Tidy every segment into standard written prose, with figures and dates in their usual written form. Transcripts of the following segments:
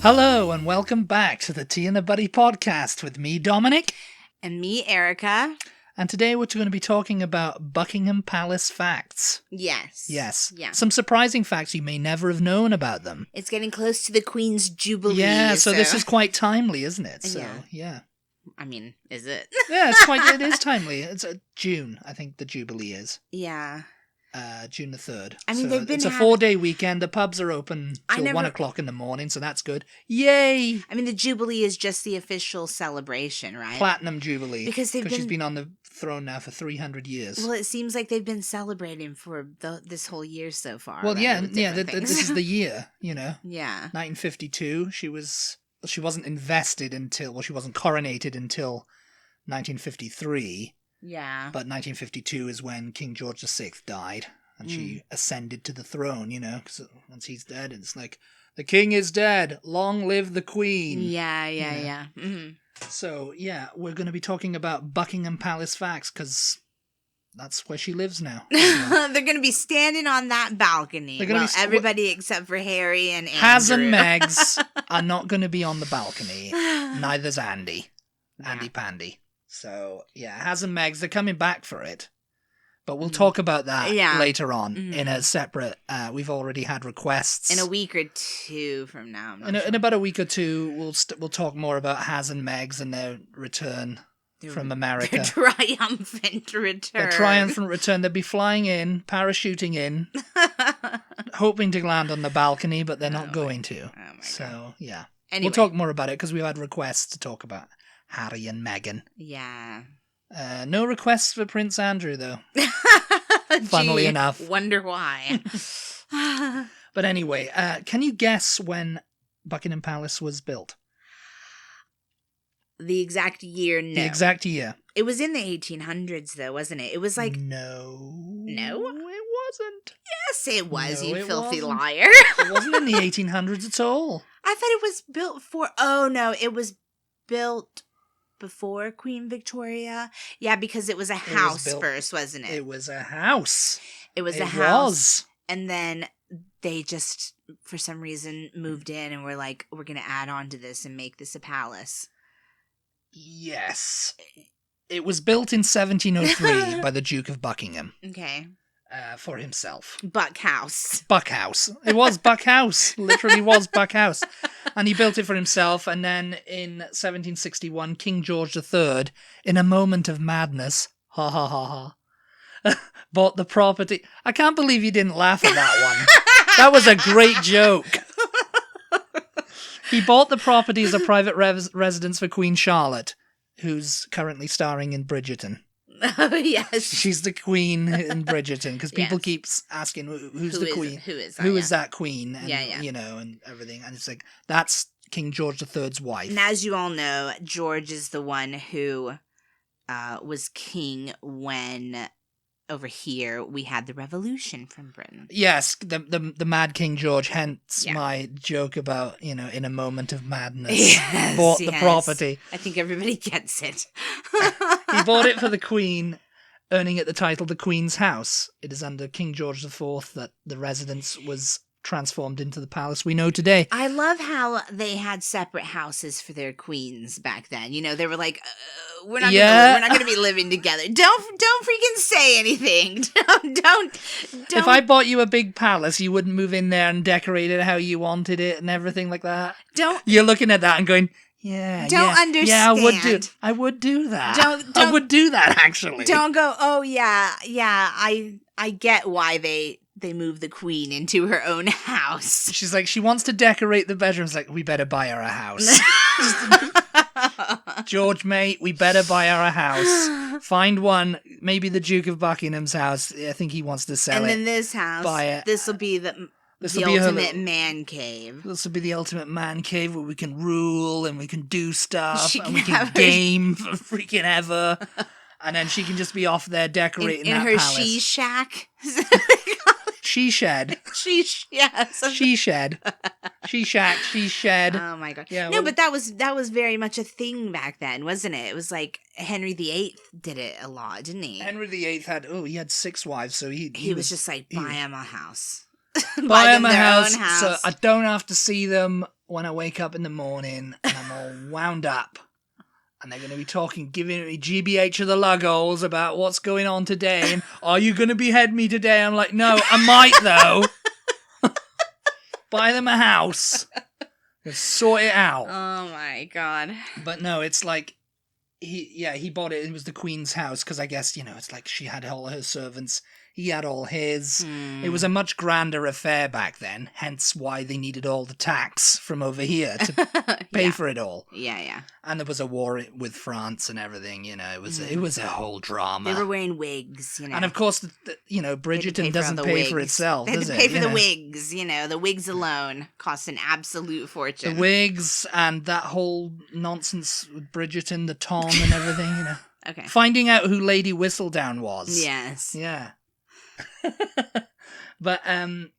Hello and welcome back to the Tea and the Buddy podcast with me, Dominic. And me, Erica. And today we're going to be talking about Buckingham Palace facts. Yes. Yes. Yeah. Some surprising facts you may never have known about them. It's getting close to the Queen's Jubilee. Yeah, so this is quite timely, isn't it? So, yeah. I mean, is it? Yeah, it is timely. It's June, I think the Jubilee is. Yeah. June the 3rd. I mean, it's a 4-day weekend. The pubs are open till 1 o'clock in the morning, so that's good. Yay! I mean, the Jubilee is just the official celebration, right? Platinum Jubilee. Because she's been on the throne now for 300 years. Well, it seems like they've been celebrating for this whole year so far. Well, right? This is the year, you know. Yeah. 1952, she wasn't invested until, well, she wasn't coronated until 1953. Yeah. But 1952 is when King George VI died, and she ascended to the throne, you know, because once he's dead, it's like, the king is dead, long live the queen. Yeah. Mm-hmm. So, yeah, we're going to be talking about Buckingham Palace facts, because that's where she lives now. They're going to be standing on that balcony. Well, everybody except for Harry and Andrew. Haz and Megs are not going to be on the balcony. Neither's Andy. Andy Pandy. So, yeah, Haz and Megs, they're coming back for it. But we'll talk about that later on in a separate... we've already had requests. In a week or two from now. In about a week or two, we'll talk more about Haz and Megs and their return from America. Their triumphant return. Their triumphant return. They'll be flying in, parachuting in, hoping to land on the balcony, but they're not going to. Oh my so, God. yeah. Anyway. We'll talk more about it because we've had requests to talk about Harry and Meghan. Yeah. No requests for Prince Andrew, though. Funnily enough. Wonder why. But anyway, can you guess when Buckingham Palace was built? The exact year, no. The exact year. It was in the 1800s, though, wasn't it? It was like... No? No? It wasn't. Yes, it was, No, you it filthy wasn't. liar. It wasn't in the 1800s at all. I thought it was built for... Oh, no, it was built before Queen Victoria. Yeah, because it was a house first, wasn't it? It was a house. It was a house. And then they just, for some reason, moved in and were like, we're going to add on to this and make this a palace. Yes. It was built in 1703 by the Duke of Buckingham. Okay. For himself. Buckhouse. Buckhouse. It was Buckhouse. Literally was Buckhouse. And he built it for himself. And then in 1761, King George III, in a moment of madness, bought the property. I can't believe you didn't laugh at that one. That was a great joke. He bought the property as a private residence for Queen Charlotte, who's currently starring in Bridgerton. Oh, yes. She's the queen in Bridgerton, because people keep asking, who's the queen? Who is that queen? And, you know, and everything. And it's like, that's King George III's wife. And as you all know, George is the one who was king when... Over here, we had the revolution from Britain. Yes, the Mad King George, hence my joke about, you know, in a moment of madness, bought the property. I think everybody gets it. He bought it for the Queen, earning it the title the Queen's House. It is under King George IV that the residence was transformed into the palace we know today. I love how they had separate houses for their queens back then. You know, they were like, we're not going to be living together. Don't freaking say anything. Don't. If I bought you a big palace, you wouldn't move in there and decorate it how you wanted it and everything like that. You're looking at that and going, understand. Yeah, I would do that. I would do that, actually. Don't go, oh, yeah, I get why they moved the queen into her own house. She's like, she wants to decorate the bedrooms. Like, we better buy her a house. George, mate, we better buy her a house. Find one, maybe the Duke of Buckingham's house. I think he wants to sell it. And then this house, buy it. This will be the ultimate man cave. This will be the ultimate man cave where we can rule and we can do stuff and we can game for freaking ever. And then she can just be off there decorating that palace. In her she shack. She shed. She shed. She shack. She shed. Oh my God. Yeah, but that was very much a thing back then, wasn't it? It was like Henry VIII did it a lot, didn't he? Henry VIII had 6 wives, so he was just like, buy him a house. Buy them a house so I don't have to see them when I wake up in the morning and I'm all wound up. And they're going to be talking, giving me GBH of the luggles about what's going on today. And are you going to behead me today? I'm like, no, I might though. Buy them a house. Sort it out. Oh my God. But no, it's like, he bought it. It was the Queen's house because I guess, it's like she had all her servants. He had all his. It was a much grander affair back then, hence why they needed all the tax from over here to pay for it all. Yeah. And there was a war with France and everything, it was a whole drama. They were wearing wigs, And of course, Bridgerton doesn't pay for itself, does it? They had to pay for the wigs, the wigs alone cost an absolute fortune. The wigs and that whole nonsense with Bridgerton, the Tom and everything, Okay. Finding out who Lady Whistledown was. Yes. Yeah. But under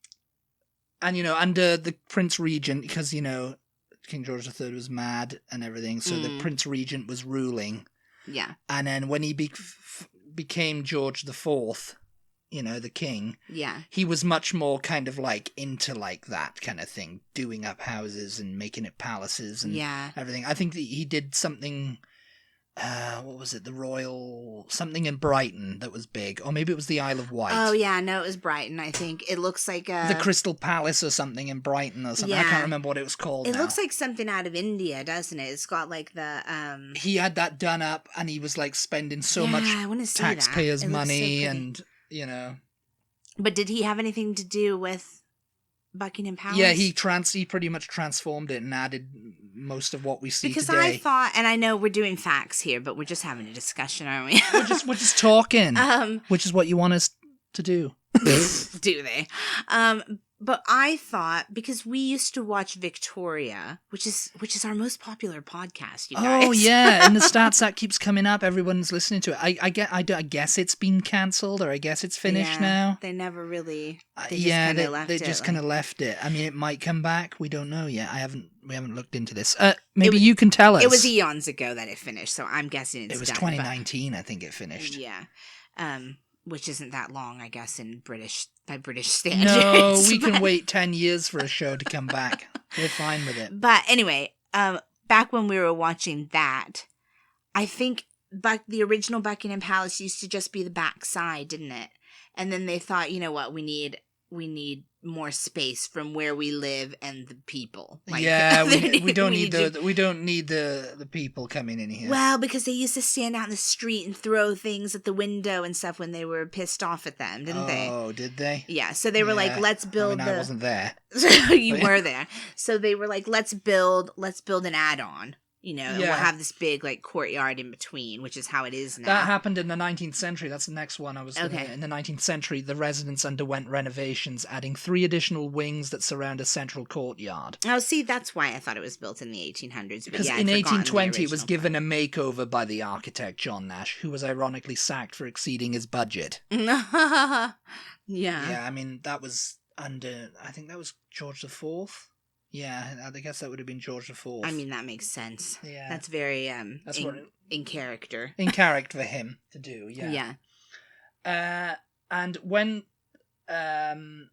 the Prince Regent, because King George III was mad and everything, so the Prince Regent was ruling. Yeah. And then when he became George IV, the king, he was much more kind of like into like that kind of thing, doing up houses and making it palaces and everything. I think that he did something. What was it? The Royal something in Brighton that was big, or maybe it was the Isle of Wight. Oh yeah, no, it was Brighton. I think it looks like the Crystal Palace or something in Brighton or something. I can't remember what it was called. It looks like something out of India, doesn't it? It's got like the. He had that done up, and he was like spending so much taxpayers' money, so and But did he have anything to do with Buckingham Palace? Yeah, he pretty much transformed it and added most of what we see because today. I thought, and I know we're doing facts here, but we're just having a discussion, aren't we? we're just talking, which is what you want us to do. Do they? But I thought, because we used to watch Victoria, which is our most popular podcast, you guys. Oh yeah, and the stats that keeps coming up. Everyone's listening to it. I guess it's been cancelled, or I guess it's finished now. They never really. They just kind of left it. I mean, it might come back. We don't know yet. We haven't looked into this. Maybe you can tell us. It was eons ago that it finished, so I'm guessing it's. It was done, 2019, I think it finished. Yeah. Which isn't that long, I guess, by British standards. No, we can wait 10 years for a show to come back. We're fine with it. But anyway, back when we were watching that, I think the original Buckingham Palace used to just be the back side, didn't it? And then they thought, you know what, we need more space from where we live and the people. Like, we don't need the people coming in here. Well, because they used to stand out in the street and throw things at the window and stuff when they were pissed off at them, didn't they? Oh, did they? Yeah, so they were like, let's build I wasn't there. You were there. So they were like, let's build an add-on. And we'll have this big like courtyard in between, which is how it is now. That happened in the 19th century. That's the next one I was okay. In the 19th century, the residence underwent renovations, adding 3 additional wings that surround a central courtyard. Oh, see, that's why I thought it was built in the 1800s. Because in 1820, it was given a makeover by the architect John Nash, who was ironically sacked for exceeding his budget. Yeah. Yeah, I mean, that was I think that was George IV. Yeah, I guess that would have been George IV. I mean, that makes sense. Yeah. That's very in character. In character for him to do, yeah. Yeah. And when in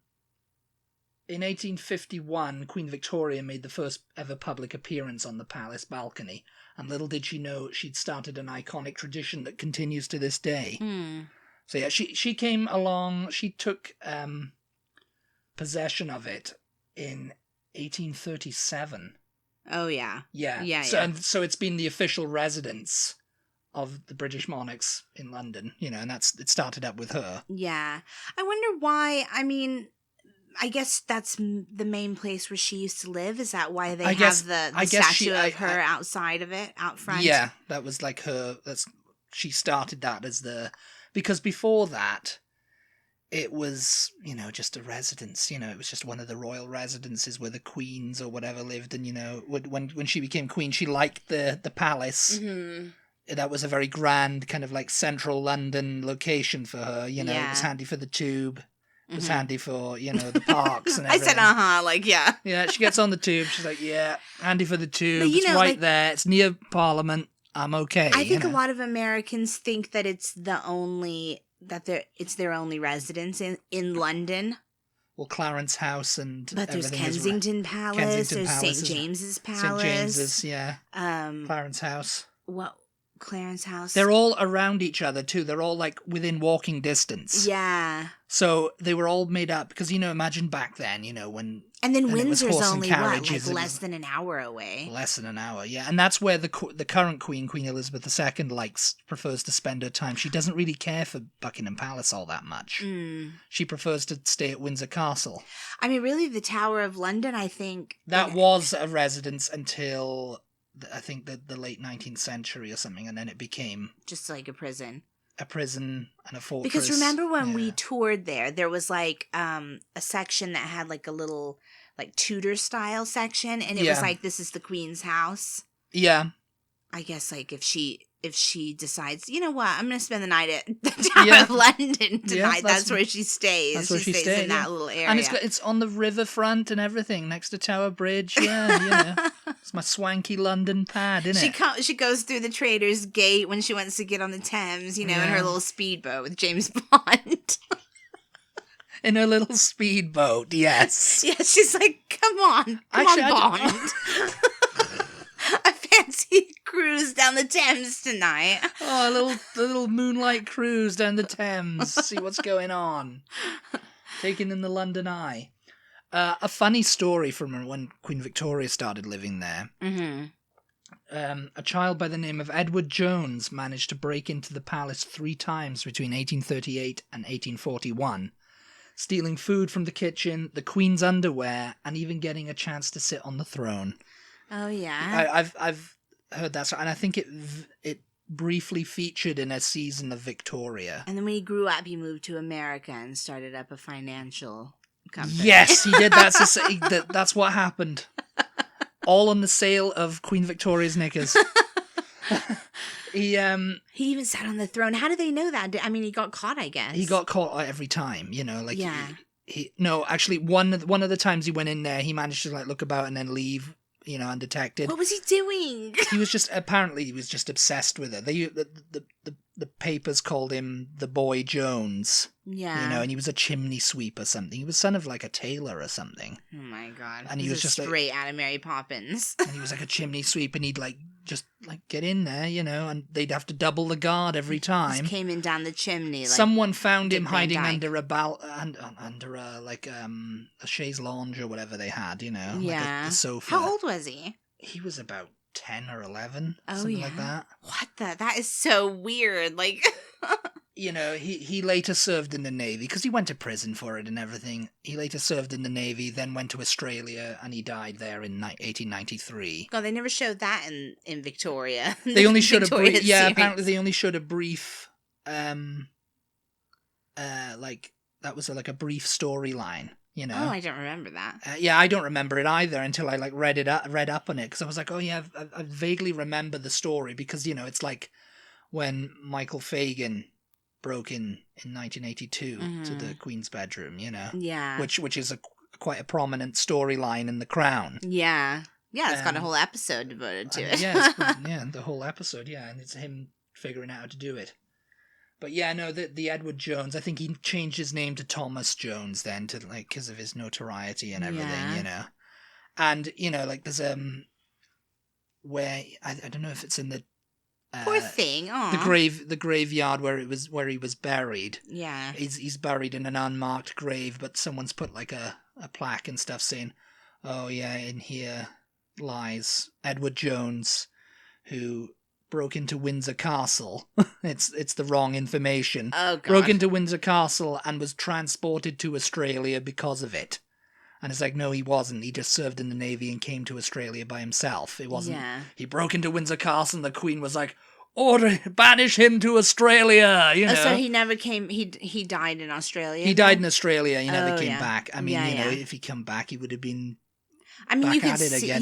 1851, Queen Victoria made the first ever public appearance on the palace balcony, and little did she know she'd started an iconic tradition that continues to this day. So yeah, she came along, she took possession of it in 1837. Oh yeah. Yeah. So it's been the official residence of the British monarchs in London, and it started up with her. Yeah. I wonder why. I mean, I guess that's the main place where she used to live. Is that why they have the statue of her outside of it, out front? Yeah, that was like her. She started that because before that, it was, just a residence, it was just one of the royal residences where the queens or whatever lived. And, when she became queen, she liked the palace. Mm-hmm. That was a very grand kind of like central London location for her. It was handy for the tube. It was handy for, the parks and everything. I said, yeah. Yeah, she gets on the tube. She's like, yeah, handy for the tube. It's right there. It's near Parliament. I'm okay. I think a lot of Americans think that it's it's their only residence in London. Clarence House and but there's everything Kensington Palace, there's St. James's Palace. St. James's, yeah. Clarence House. What? Clarence House. They're all around each other too. They're all like within walking distance. Yeah. So they were all made up because imagine back then, when. And then Windsor's only less than an hour away. Less than an hour, yeah. And that's where the current Queen Elizabeth II, prefers to spend her time. She doesn't really care for Buckingham Palace all that much. She prefers to stay at Windsor Castle. I mean, really, the Tower of London, I think that was a residence until. I think the late 19th century or something, and then it became... just like a prison. A prison and a fortress. Because remember when we toured there was a section that had a little Tudor-style section, and it was this is the Queen's house. Yeah. I guess if she decides, you know what, I'm going to spend the night at the Tower of London tonight. Yeah, that's where she stays. That's where she stays in that little area. And it's on the riverfront and everything, next to Tower Bridge. Yeah, It's my swanky London pad, isn't it? She goes through the Trader's Gate when she wants to get on the Thames, in her little speedboat with James Bond. In her little speedboat, yes. Yeah, she's like, come on, Bond. A fancy cruise down the Thames tonight. Oh, a little moonlight cruise down the Thames. See what's going on. Taking in the London Eye. A funny story from when Queen Victoria started living there. Mm-hmm. A child by the name of Edward Jones managed to break into the palace 3 times between 1838 and 1841, stealing food from the kitchen, the Queen's underwear, and even getting a chance to sit on the throne. Oh yeah, I've heard that, and I think it briefly featured in a season of Victoria. And then when he grew up, he moved to America and started up a financial company. Yes, he did. That's what happened. All on the sale of Queen Victoria's knickers. He even sat on the throne. How did they know that? I mean, he got caught, I guess. He got caught every time, Yeah. Actually, one of the times he went in there, he managed to look about and then leave. Undetected. What was he doing? He was just obsessed with her. The papers called him the Boy Jones. Yeah. And he was a chimney sweep or something. He was son of a tailor or something. Oh my God. And he was just straight out of Mary Poppins. And he was a chimney sweep, and he'd just get in there, and they'd have to double the guard every time. Just came in down the chimney. Someone found him hiding under a chaise lounge or whatever they had, Yeah. A sofa. How old was he? He was about 10 or 11, something like that. What that is so weird. He later served in the Navy because he went to prison for it and everything. He later served in the Navy, then went to Australia, and he died there in 1893. God, they never showed that in Victoria. They only showed a brief. Yeah, apparently they only showed a brief. That was a brief storyline. Oh, I don't remember that. Yeah, I don't remember it either until I read up on it, because I was like, oh yeah, I vaguely remember the story, because it's like when Michael Fagan broke in 1982 to the Queen's bedroom, Yeah. Which is quite a prominent storyline in The Crown. Yeah. Yeah, it's got a whole episode devoted to it. Yeah, the whole episode, yeah, and it's him figuring out how to do it. But yeah, no, the Edward Jones, I think he changed his name to Thomas Jones then, to because of his notoriety and everything, And, there's where I don't know if it's in the poor thing, the graveyard where he was buried. Yeah. He's buried in an unmarked grave, but someone's put a plaque and stuff saying, oh yeah, in here lies Edward Jones, who broke into Windsor Castle. It's the wrong information. Oh, God. Broke into Windsor Castle and was transported to Australia because of it. And it's like, no, he wasn't. He just served in the Navy and came to Australia by himself. It wasn't. Yeah. He broke into Windsor Castle and the Queen was like, banish him to Australia, so he never came, he died in Australia? He died in Australia. He never came back. I mean, if he come back, he would have been... I mean, you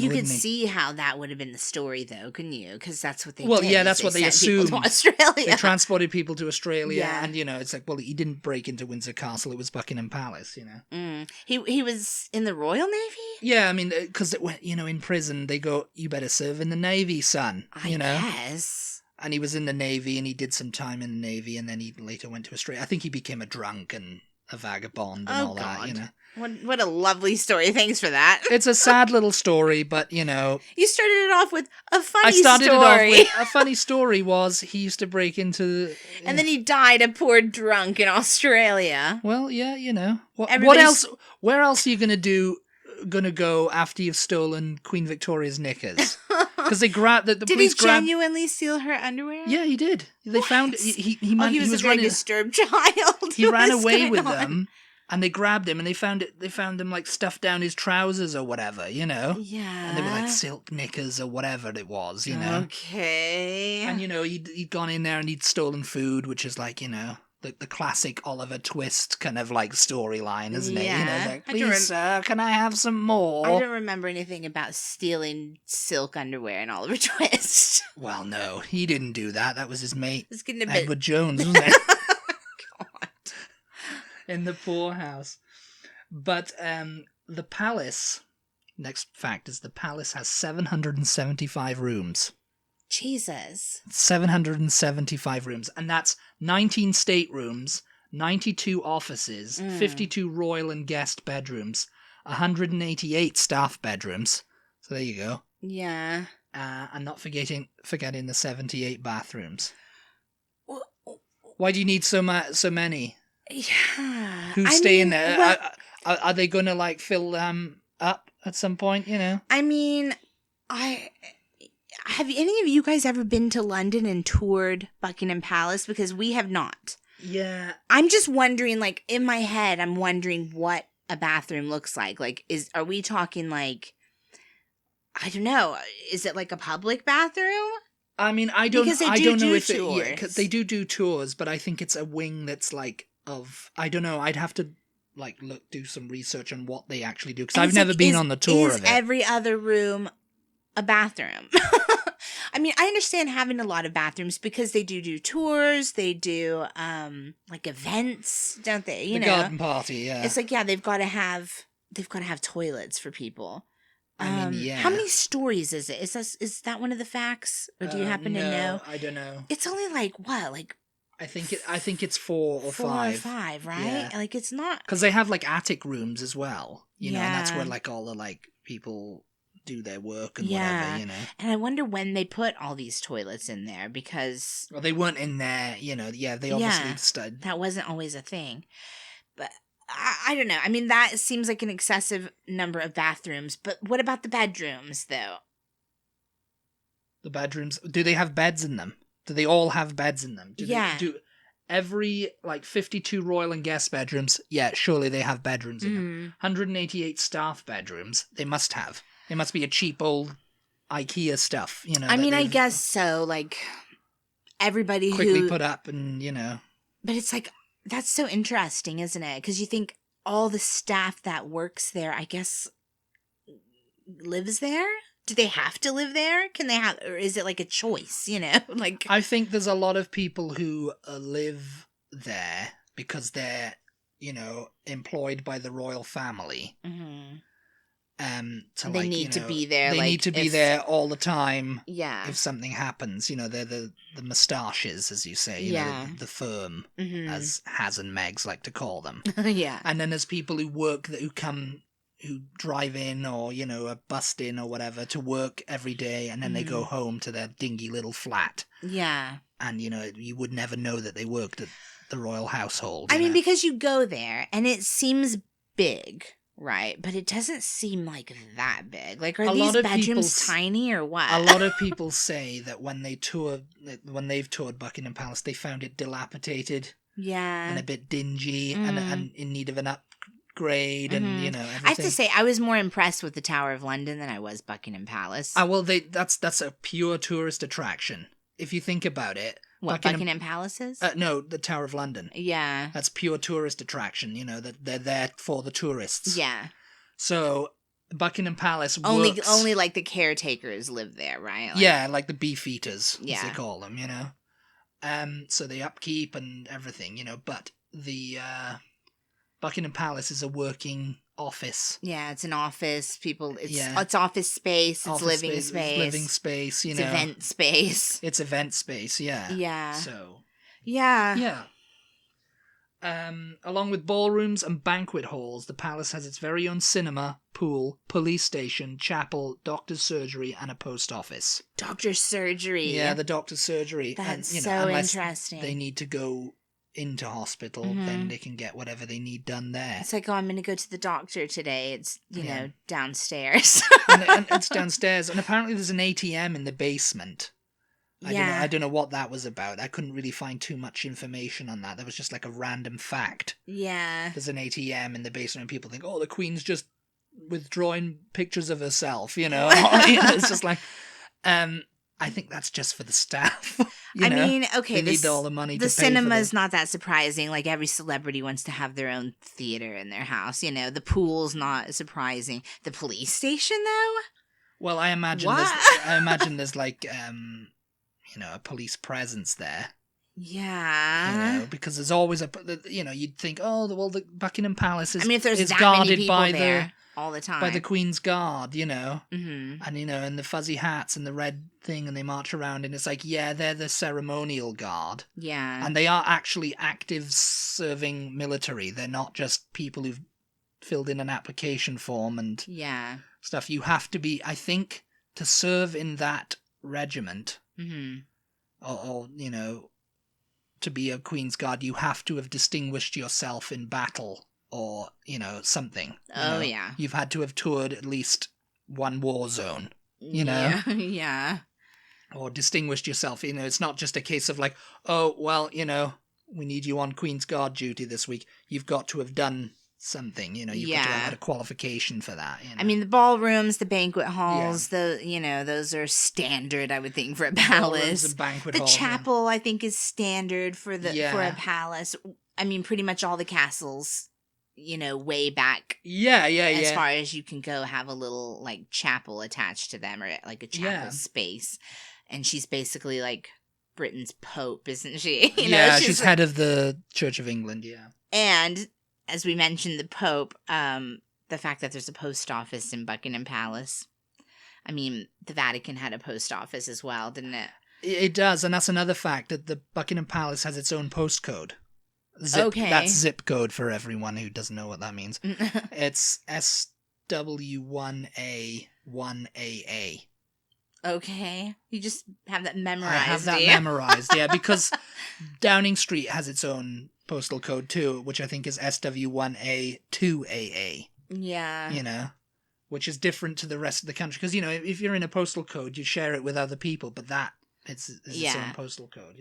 could see how that would have been the story, though, couldn't you? Because that's what they did. Well, yeah, that's what they assumed. Australia. They transported people to Australia, and it's like, well, he didn't break into Windsor Castle; it was Buckingham Palace, He was in the Royal Navy. Yeah, I mean, because in prison they go, "You better serve in the Navy, son." I guess. And he was in the Navy, and he did some time in the Navy, and then he later went to Australia. I think he became a drunk and a vagabond and all that, you know. What a lovely story. Thanks for that. It's a sad little story, but, you know. You started it off with a funny story. I started it off with a funny story was he used to break into... And then he died a poor drunk in Australia. Well, yeah, you know. What else? Where else are you going to go after you've stolen Queen Victoria's knickers? Because they grabbed... The police Did he genuinely steal her underwear? Yeah, he did. They found... He was a very disturbed child. He ran away with them. And they grabbed him, and they found him, like, stuffed down his trousers or whatever, you know? Yeah. And they were, like, silk knickers or whatever it was, you know? Okay. And, you know, he'd gone in there and he'd stolen food, which is, like, you know, the classic Oliver Twist kind of, like, storyline, isn't it? You know, like, please, sir, can I have some more? I don't remember anything about stealing silk underwear in Oliver Twist. Well, no, he didn't do that. That was his mate, it's getting a bit... Edward Jones, wasn't it? In the poorhouse. But the palace, next fact is the palace has 775 rooms. Jesus. 775 rooms. And that's 19 staterooms, 92 offices, 52 royal and guest bedrooms, 188 staff bedrooms. So there you go. Yeah. And not forgetting the 78 bathrooms. Why do you need so many? Yeah. Who's staying there? Well, are they going to, like, fill them up at some point, you know? I mean, have any of you guys ever been to London and toured Buckingham Palace? Because we have not. Yeah. I'm just wondering, like, in my head, I'm wondering what a bathroom looks like. Like, are we talking, like, I don't know, is it like a public bathroom? I mean, I don't know if tours. They do tours, but I think it's a wing that's, like, I don't know, I'd have to, like, do some research on what they actually do, because I've never been on the tour of it. Is every other room a bathroom? I mean, I understand having a lot of bathrooms because they do tours, they do, like, events, don't they? You know, garden party, yeah. It's like, yeah, they've got to have toilets for people. I mean, yeah. How many stories is it? Is that one of the facts, or do you happen to know? I don't know. It's only like what, like. I think it's 4 or 5. 4 or 5, right? Yeah. Like, it's not... Because they have, like, attic rooms as well, you know, and that's where, like, all the, like, people do their work and whatever, you know. And I wonder when they put all these toilets in there, because... Well, they weren't in there, you know, they obviously studied. That wasn't always a thing. But, I don't know. I mean, that seems like an excessive number of bathrooms, but what about the bedrooms, though? The bedrooms? Do they have beds in them? Do they all have beds in them? Do every, like, 52 royal and guest bedrooms, surely they have bedrooms in them. 188 staff bedrooms, they must have. They must be a cheap old IKEA stuff, you know. I mean, I guess so, like, everybody quickly put up and, you know. But it's like, that's so interesting, isn't it? Because you think all the staff that works there, I guess, lives there? Do they have to live there? Can they have, or is it like a choice, you know? Like, I think there's a lot of people who live there because they're, you know, employed by the royal family. Mm-hmm. They need to be there. They need to be there all the time. Yeah. If something happens, you know, they're the moustaches, as you say. You know, the firm, as Haz and Megs like to call them. Yeah. And then there's people who work who drive in or, you know, are bussed in or whatever to work every day, and then they go home to their dingy little flat. Yeah. And, you know, you would never know that they worked at the royal household. I mean, because you go there and it seems big, right? But it doesn't seem like that big. Like, are these bedrooms tiny or what? A lot of people say that when they've toured Buckingham Palace, they found it dilapidated. Yeah. And a bit dingy and in need of an upgrade and, you know, everything. I have to say, I was more impressed with the Tower of London than I was Buckingham Palace. Well, that's a pure tourist attraction. If you think about it. What, Buckingham Palace is? No, the Tower of London. Yeah. That's pure tourist attraction, you know, that they're there for the tourists. Yeah. So, Buckingham Palace works... Only, like, the caretakers live there, right? Like... Yeah, like the beefeaters, as they call them, you know. So they upkeep and everything, you know, but the Buckingham Palace is a working office. Yeah, it's an office. It's office space. It's living space. It's living space, you know. It's event space. It's event space, yeah. Yeah. So. Yeah. Yeah. Along with ballrooms and banquet halls, the palace has its very own cinema, pool, police station, chapel, doctor's surgery, and a post office. Doctor's surgery. Yeah, the doctor's surgery. That's and, so unless interesting. they need to go into hospital, then they can get whatever they need done there. It's like, oh, I'm going to go to the doctor today. It's, you know, downstairs. and it's downstairs. And apparently there's an ATM in the basement. I don't know what that was about. I couldn't really find too much information on that. There was just like a random fact. Yeah. There's an ATM in the basement and people think, oh, the Queen's just withdrawing pictures of herself, you know? It's just like, I think that's just for the staff. mean, okay. They need all the money to pay for the cinema's not that surprising. Like, every celebrity wants to have their own theater in their house. You know, the pool's not surprising. The police station, though? Well, I imagine there's like, a police presence there. Yeah. Because there's always you'd think, oh, well, the Buckingham Palace is, if there's is that guarded many people by there all the time. by the Queen's Guard, Mm-hmm. and, and the fuzzy hats and the red thing, and they march around, and it's like, yeah, they're the ceremonial guard. Yeah. And they are actually active serving military. They're not just people who've filled in an application form and stuff. You have to be, I think, to serve in that regiment, or to be a Queen's Guard, you have to have distinguished yourself in battle or, something. Yeah. You've had to have toured at least one war zone, Yeah. Or distinguished yourself. It's not just a case of like, oh, well, we need you on Queen's Guard duty this week. You've got to have done something, you've got to have had a qualification for that. I mean, the ballrooms, the banquet halls, those are standard, I would think, for a palace. And banquet the halls, chapel, I think, is standard for for a palace. I mean, pretty much all the castles, way back. As far as you can go, have a little like chapel attached to them, or like a chapel space. And she's basically like Britain's Pope, isn't she? She's head of the Church of England. Yeah, and as we mentioned, the Pope, the fact that there's a post office in Buckingham Palace. I mean, the Vatican had a post office as well, didn't it? It does, and that's another fact, that the Buckingham Palace has its own postcode. Okay. That's zip code for everyone who doesn't know what that means. It's SW1A1AA. Okay. You just have that memorized. I have that memorized, yeah, because Downing Street has its own postal code too, which I think is SW1A2AA. Yeah. Which is different to the rest of the country. Because, if you're in a postal code, you share it with other people, but that is its own postal code,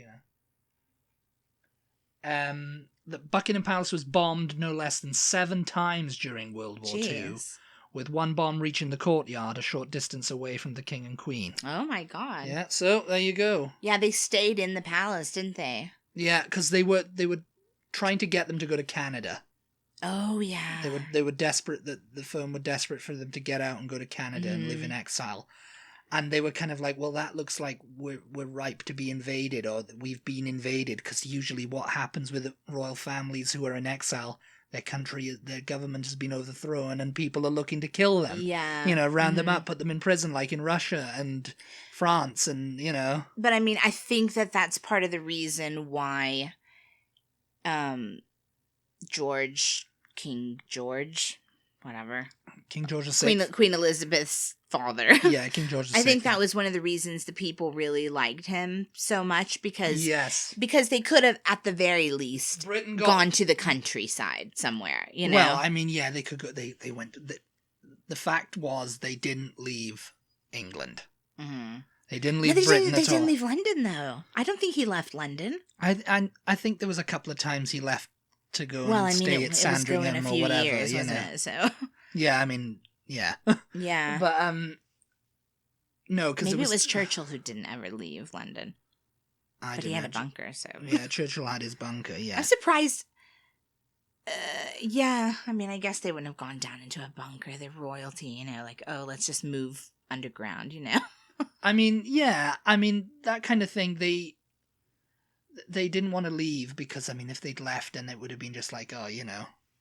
The Buckingham Palace was bombed no less than 7 times during World War II, with one bomb reaching the courtyard a short distance away from the King and Queen. Oh my God. Yeah, so there you go. Yeah, they stayed in the palace, didn't they? Yeah, because they were trying to get them to go to Canada. Oh yeah. They were desperate, the firm were desperate for them to get out and go to Canada and live in exile. And they were kind of like, well, that looks like we're ripe to be invaded, or that we've been invaded, because usually what happens with the royal families who are in exile, their government has been overthrown and people are looking to kill them. Yeah. Round them up, put them in prison, like in Russia and France and, But I mean, I think that's part of the reason why King George, whatever. King George VI. Queen Elizabeth's father. Yeah, King George VI. I think that was one of the reasons the people really liked him so much, because they could have, at the very least, gone to the countryside somewhere, Well, I mean, yeah, they could go. They went. The fact was, they didn't leave England. Mm-hmm. They didn't leave Britain at all. They didn't leave London, though. I don't think he left London. I think there was a couple of times he left to go and stay at Sandringham or whatever. Years, wasn't it? So. Yeah, I mean, yeah. Yeah. But no, because maybe it was Churchill who didn't ever leave London. But he had a bunker, so. Yeah, Churchill had his bunker. Yeah. I'm surprised. Yeah, I mean, I guess they wouldn't have gone down into a bunker. They're royalty, like, oh, let's just move underground, I mean, yeah. I mean, that kind of thing, they didn't want to leave because, I mean, if they'd left, then it would have been just like, oh,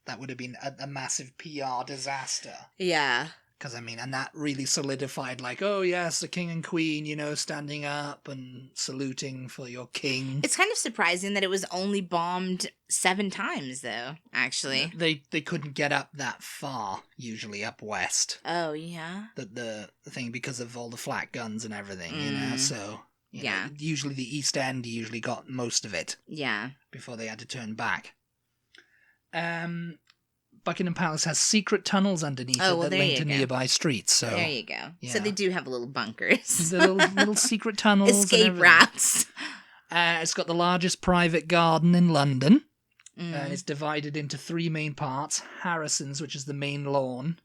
that would have been a massive PR disaster. Yeah. Because, I mean, and that really solidified, like, oh, yes, the king and queen, you know, standing up and saluting for your king. It's kind of surprising that it was only bombed 7 times, though, actually. They couldn't get up that far, usually, up west. Oh, yeah? The thing, because of all the flak guns and everything, you know, so... You know, usually the East End usually got most of it. Yeah. Before they had to turn back. Buckingham Palace has secret tunnels underneath it that link to nearby streets. So there you go. Yeah. So they do have little bunkers. The little secret tunnels. Escape routes. It's got the largest private garden in London. It's divided into 3 main parts. Harrison's, which is the main lawn.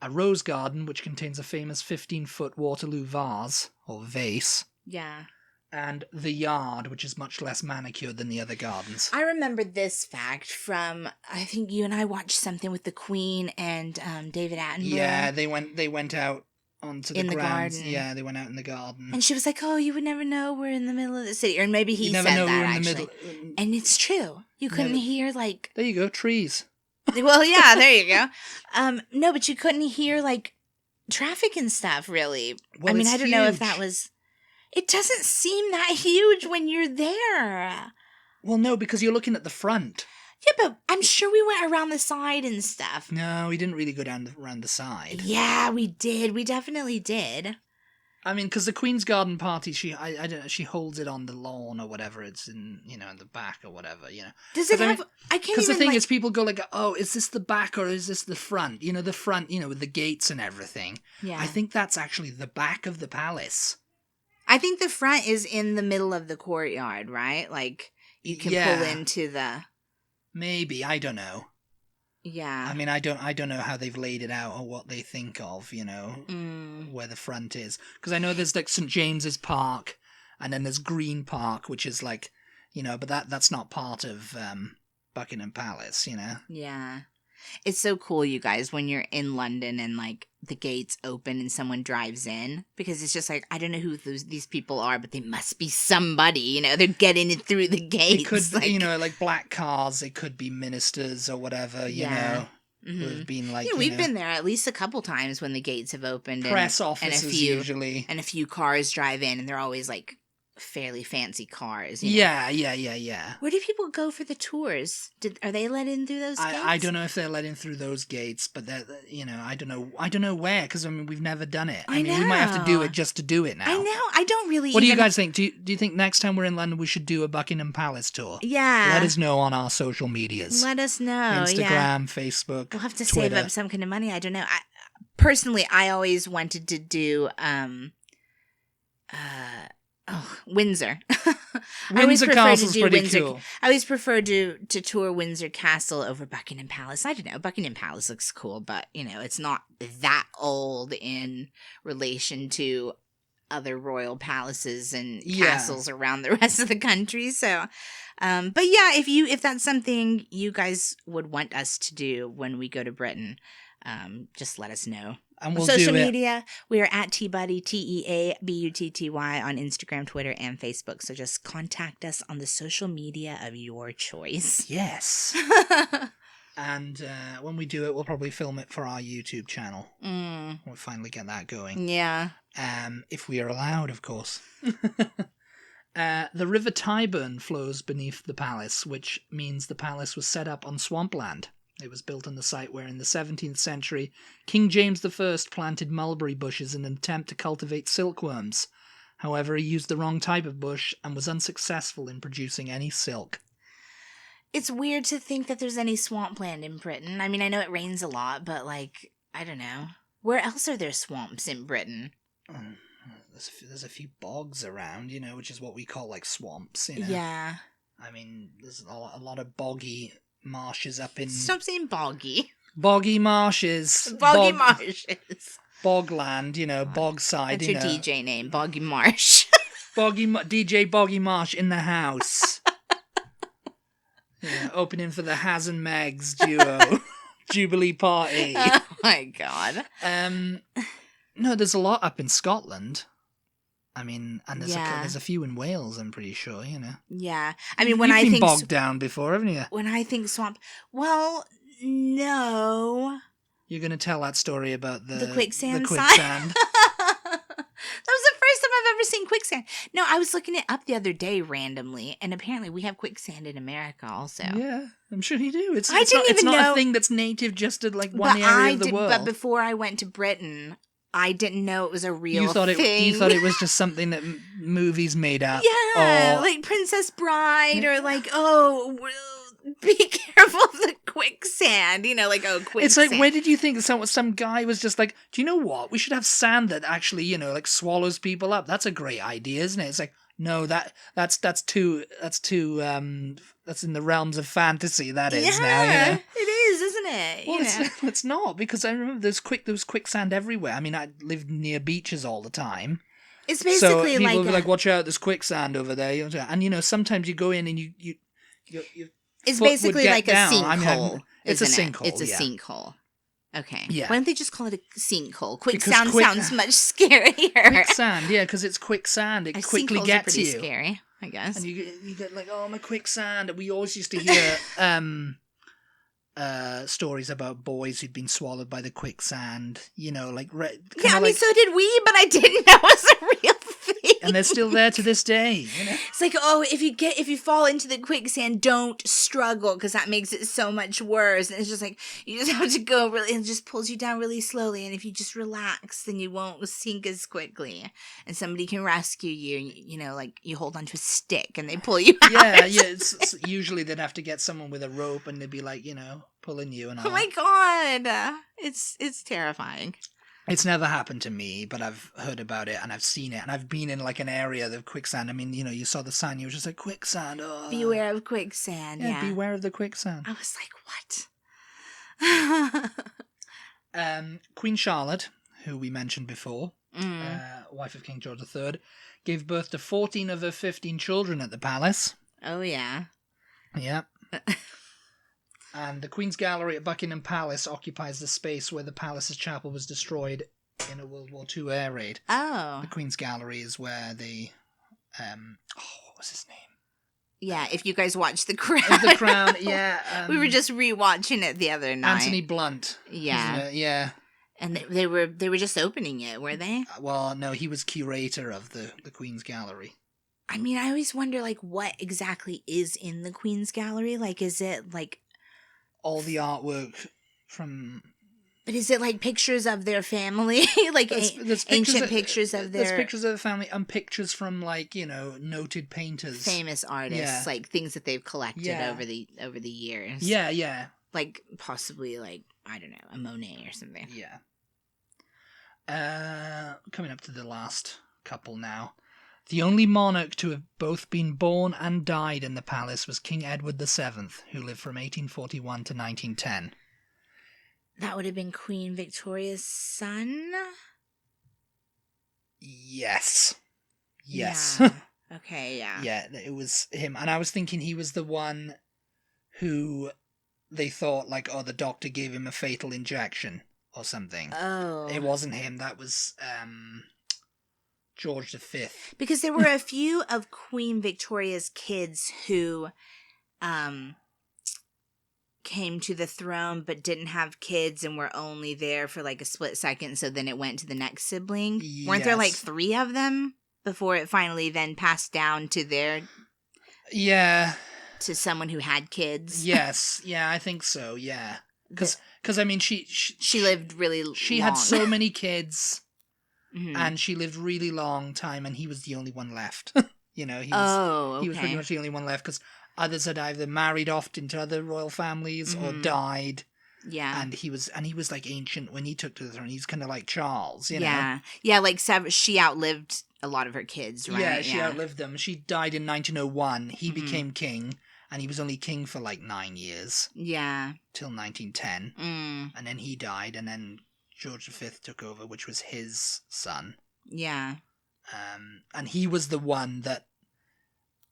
A rose garden, which contains a famous 15-foot Waterloo vase, or vase. Yeah. And the yard, which is much less manicured than the other gardens. I remember this fact from, I think you and I watched something with the Queen and David Attenborough. Yeah, they went out onto the grounds. Garden. Yeah, they went out in the garden. And she was like, "Oh, you would never know we're in the middle of the city." Or maybe he said that, actually. And it's true. You couldn't hear, like... There you go, trees. Well, yeah, there you go. No, but you couldn't hear, like, traffic and stuff, really. Well, I mean, I don't know if that was... It doesn't seem that huge when you're there. Well, no, because you're looking at the front. Yeah, but I'm sure we went around the side and stuff. No, we didn't really go around the side. Yeah, we did. We definitely did. I mean, because the Queen's Garden Party, I don't know, she holds it on the lawn or whatever. It's in, you know, in the back or whatever, you know. Does it have... I can't even... Because the thing is, people go like, oh, is this the back or is this the front? You know, the front, you know, with the gates and everything. Yeah. I think that's actually the back of the palace. I think the front is in the middle of the courtyard, right? Like, you can pull into the... Maybe, I don't know. Yeah. I mean, I don't know how they've laid it out or what they think of, you know, where the front is. Because I know there's like St. James's Park, and then there's Green Park, which is like, you know, but that's not part of Buckingham Palace, you know? Yeah. It's so cool, you guys, when you're in London and, like, the gates open and someone drives in. Because it's just like, I don't know who these people are, but they must be somebody, you know? They're getting it through the gates. It could, like... you know, like black cars. It could be ministers or whatever, you know? Who have been like, yeah, we've been there at least a couple times when the gates have opened. Press offices, usually. And a few cars drive in, and they're always, like, fairly fancy cars. You know? Yeah. Where do people go for the tours? Are they let in through those gates? I don't know if they're let in through those gates, but you know, I don't know where, because I mean we've never done it. I mean, we might have to do it just to do it now. I know. I don't really. What do you guys think? Do you think next time we're in London we should do a Buckingham Palace tour? Yeah. Let us know on our social medias. Let us know. Instagram, Facebook. We'll have to Twitter. save up some kind of money. I don't know. Personally, I always wanted to do Windsor. Windsor Castle's pretty cool. I always prefer to tour Windsor Castle over Buckingham Palace. I don't know. Buckingham Palace looks cool, but, you know, it's not that old in relation to other royal palaces and castles around the rest of the country. So, but yeah, if that's something you guys would want us to do when we go to Britain, just let us know. And we'll social do it. media, we are at TButty, TEABUTTY on Instagram, Twitter, and Facebook. So just contact us on the social media of your choice. Yes. And when we do it, we'll probably film it for our YouTube channel. We'll finally get that going. Yeah. If we are allowed, of course. The River Tyburn flows beneath the palace, which means the palace was set up on swampland. It was built on the site where in the 17th century, King James I planted mulberry bushes in an attempt to cultivate silkworms. However, he used the wrong type of bush and was unsuccessful in producing any silk. It's weird to think that there's any swampland in Britain. I mean, I know it rains a lot, but, like, I don't know. Where else are there swamps in Britain? There's a few bogs around, you know, which is what we call, like, swamps, you know? Yeah. I mean, there's a lot of boggy marshes up in... Stop saying boggy. Boggy marshes. Boggy marshes. Bogland, you know, bogside. That's your DJ name, Boggy Marsh. DJ Boggy Marsh in the house. Yeah, opening for the Haz and Megs duo. Jubilee party. Oh my god. No, there's a lot up in Scotland. I mean, and there's a few in Wales, I'm pretty sure, you know. Yeah. I mean, You've been bogged down before, haven't you? When I think swamp... Well, no. You're going to tell that story about the quicksand. The quicksand. That was the first time I've ever seen quicksand. No, I was looking it up the other day randomly, and apparently we have quicksand in America also. Yeah, I'm sure you do. It's didn't not know, a thing that's native just to like one area of the world. But before I went to Britain, I didn't know it was a real thing. You thought it was just something that movies made up. Yeah, like Princess Bride, or like, be careful of the quicksand. You know, like, quicksand. It's like, where did you think some guy was just like, do you know what? We should have sand that actually, you know, like swallows people up. That's a great idea, isn't it? It's like, no, that's too that's in the realms of fantasy. That is now, you know? It is, isn't it? Well, it's not, because I remember there was quicksand everywhere. I mean, I lived near beaches all the time. It's basically so people would be like, watch out, there's quicksand over there. And, you know, sometimes you go in and you it's basically like a sinkhole. It's a sinkhole. It's a sinkhole. Okay. Yeah. Why don't they just call it a sinkhole? Quicksand sounds much scarier. Quicksand, yeah, because it's quicksand. It quickly gets you. Scary, I guess. And you get like, oh, my quicksand. We always used to hear stories about boys who'd been swallowed by the quicksand. You know, like so did we, but I didn't know it was a real thing. And they're still there to this day. You know? It's like, if you fall into the quicksand, don't struggle, because that makes it so much worse. And it's just like, you just have to go really, and it just pulls you down really slowly. And if you just relax, then you won't sink as quickly. And somebody can rescue you. You know, like you hold onto a stick and they pull you out. Yeah. It's usually they'd have to get someone with a rope, and they'd be like, you know, pulling you and all. Oh my God. It's terrifying. It's never happened to me, but I've heard about it and I've seen it, and I've been in like an area of quicksand. I mean, you know, you saw the sign, you were just like, quicksand. Oh. Beware of quicksand. Yeah, beware of the quicksand. I was like, what? Queen Charlotte, who we mentioned before, wife of King George III, gave birth to 14 of her 15 children at the palace. Oh, yeah. Yeah. And the Queen's Gallery at Buckingham Palace occupies the space where the palace's chapel was destroyed in a World War II air raid. Oh. The Queen's Gallery is where the... what was his name? Yeah, if you guys watched The Crown. The Crown, yeah. We were just rewatching it the other night. Anthony Blunt. Yeah. Yeah. And they were just opening it, were they? Well, no, he was curator of the Queen's Gallery. I mean, I always wonder, like, what exactly is in the Queen's Gallery? Like, is it, like... all the artwork from... But is it like pictures of their family? Like there's ancient pictures of their... There's pictures of the family and pictures from, like, you know, noted painters. Famous artists, like things that they've collected over the years. Yeah, yeah. Like possibly, like, I don't know, a Monet or something. Yeah. Coming up to the last couple now. The only monarch to have both been born and died in the palace was King Edward VII, who lived from 1841 to 1910. That would have been Queen Victoria's son? Yes. Yes. Yeah. Okay, yeah. Yeah, it was him. And I was thinking he was the one who they thought, like, oh, the doctor gave him a fatal injection or something. Oh. It wasn't him. That was... George V. Because there were a few of Queen Victoria's kids who came to the throne but didn't have kids and were only there for like a split second, so then it went to the next sibling. Yes. Weren't there like 3 of them before it finally then passed down to their... Yeah. To someone who had kids? Yes. Yeah, I think so, yeah. Because I mean, she lived really long. She had so many kids... Mm-hmm. And she lived really long time, and he was the only one left. You know, he was pretty much the only one left, because others had either married off into other royal families or died. Yeah, and he was like ancient when he took to the throne. He's kind of like Charles, you know. Yeah, like she outlived a lot of her kids, right? Yeah, she outlived them. She died in 1901. He became king, and he was only king for like 9 years. Yeah, till 1910, and then he died, and then George V took over, which was his son. Yeah. And he was the one that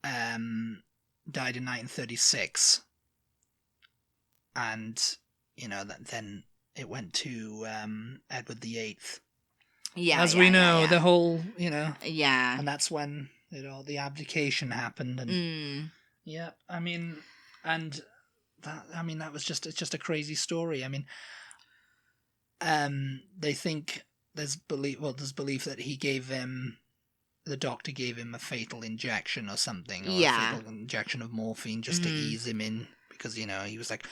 died in 1936. And, you know, then it went to Edward VIII. Yeah. As we know, the whole, you know. Yeah. And that's when, you know, the abdication happened. And yeah, I mean, and that was it's just a crazy story. I mean, they think there's belief that he gave him, the doctor gave him a fatal injection or something, or a fatal injection of morphine just to ease him in, because, you know, he was like,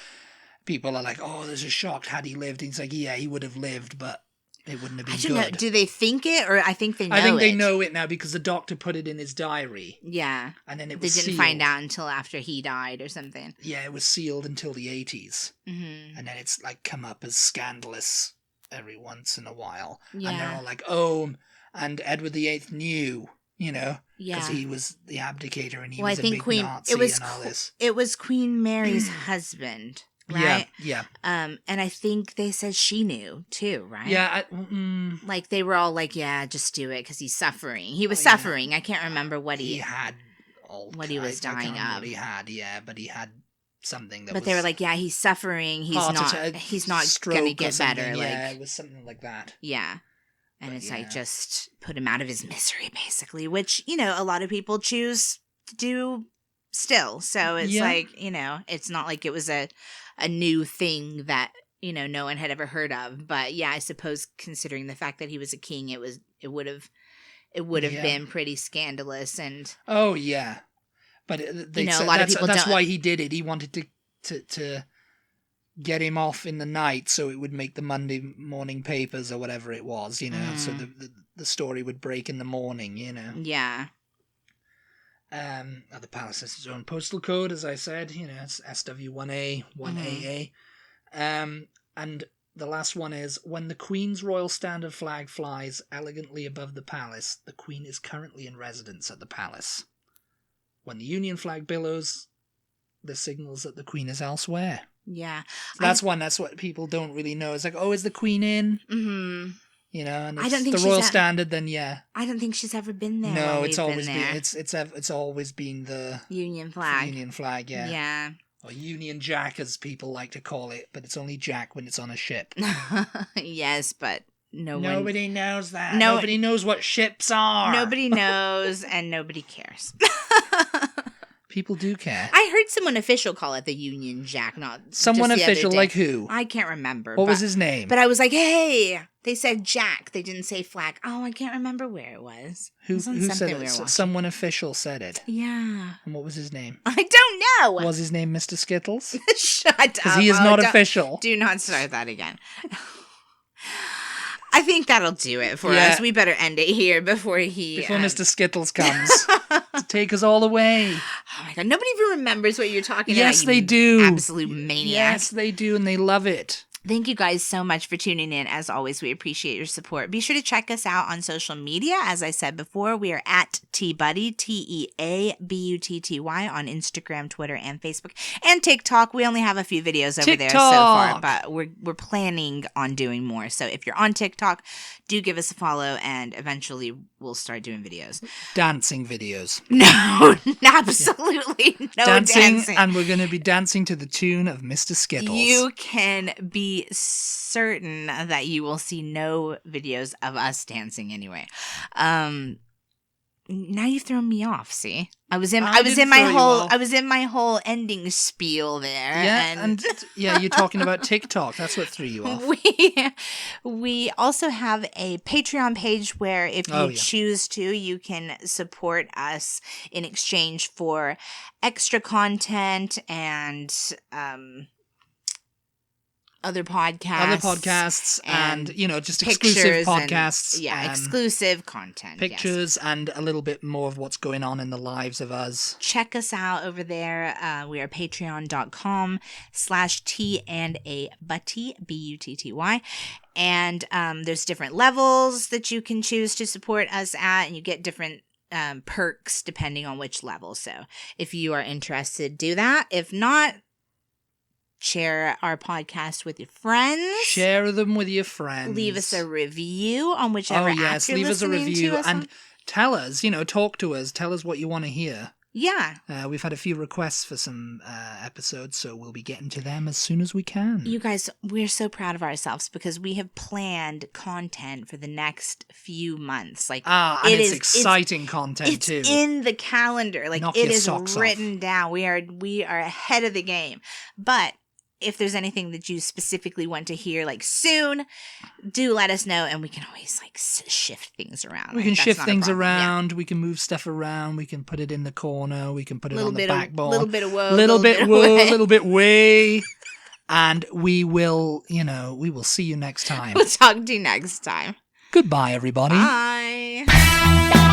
people are like, oh, there's a shock, had he lived? And he's like, yeah, he would have lived, but it wouldn't have been good. Know. Do they think it, or I think they know it? I think they know it now because the doctor put it in his diary. Yeah. And then it was They didn't sealed. find out until after he died or something. Yeah, it was sealed until the 80s. Mm-hmm. And then it's like come up as scandalous every once in a while. Yeah. And they're all like, oh, and Edward VIII knew, you know, because Yeah. he was the abdicator and he Well, was I think a big Nazi and all this. It was Queen Mary's husband, right? Yeah. And I think they said she knew too, right? Yeah. Like they were all like, yeah, just do it because he's suffering. He was suffering. I can't remember what he had. What he was dying of. What he had, yeah, but he had something that. But they were like, yeah, he's suffering. He's not going to get better. Yeah, it was something like that. Yeah. And it's like, just put him out of his misery, basically, which, you know, a lot of people choose to do still. So it's like, you know, it's not like it was a new thing that, you know, no one had ever heard of. But yeah, I suppose considering the fact that he was a king, it would have been pretty scandalous. And oh yeah, but they you know, said a lot of people that's don't. Why he did it. He wanted to get him off in the night so it would make the Monday morning papers or whatever it was, you know, so the story would break in the morning, you know. Yeah. The palace has its own postal code, as I said, you know, it's SW1A, 1AA. And the last one is, when the Queen's Royal Standard flag flies elegantly above the palace, the Queen is currently in residence at the palace. When the Union flag billows, this signals that the Queen is elsewhere. Yeah. So that's what people don't really know. It's like, oh, is the Queen in? Mm-hmm. You know, and I don't think the Royal Standard, then yeah. I don't think she's ever been there. No, it's always been it's always been the Union flag. Union flag, yeah. Yeah. Or Union Jack, as people like to call it, but it's only Jack when it's on a ship. Yes, but nobody knows that. Nobody knows what ships are. Nobody knows, and nobody cares. People do care. I heard someone official call it the Union Jack, not someone just the official, other day. like who? I can't remember. What was his name? But I was like, hey, they said Jack. They didn't say flag. Oh, I can't remember where it was. Who said it? Someone official said it. Yeah. And what was his name? I don't know. Was his name Mr. Skittles? Shut up. Because he is not official. Do not start that again. I think that'll do it for us. We better end it here before Mr. Skittles comes to take us all away. Oh my god, nobody even remembers what you're talking about. Yes, they do. Absolute maniac. Yes, they do, and they love it. Thank you guys so much for tuning in. As always, we appreciate your support. Be sure to check us out on social media. As I said before, we are at TButty, TEABUTTY on Instagram, Twitter, and Facebook, and TikTok. We only have a few videos over there so far, but we're planning on doing more. So if you're on TikTok, do give us a follow, and eventually we'll start doing videos. Dancing videos. No, absolutely no dancing. And we're going to be dancing to the tune of Mr. Skittles. You can be certain that you will see no videos of us dancing anyway. Now you've thrown me off. See, I was in my whole ending spiel there. Yeah, and you're talking about TikTok. That's what threw you off. We also have a Patreon page where if you choose to, you can support us in exchange for extra content and other podcasts and you know, just exclusive podcasts exclusive content, pictures, and a little bit more of what's going on in the lives of us. Check us out over there. We are patreon.com/T&A-Butty, BUTTY, and there's different levels that you can choose to support us at, and you get different perks depending on which level. So if you are interested, do that. If not, share our podcast with your friends. Share them with your friends. Leave us a review on whichever app you're leave us a review and on. Tell us, you know, talk to us. Tell us what you want to hear. Yeah. We've had a few requests for some episodes, so we'll be getting to them as soon as we can. You guys, we're so proud of ourselves because we have planned content for the next few months. Like, and it's exciting content too. It's in the calendar. Like, Knock it your is socks written off. down. We are ahead of the game. But if there's anything that you specifically want to hear, like, soon, do let us know, and we can always, like, shift things around. We can shift things around. Yeah. We can move stuff around. We can put it in the corner. We can put it on the backboard. Little bit of woe. Little bit woe, little bit way. And we will, we will see you next time. We'll talk to you next time. Goodbye, everybody. Bye.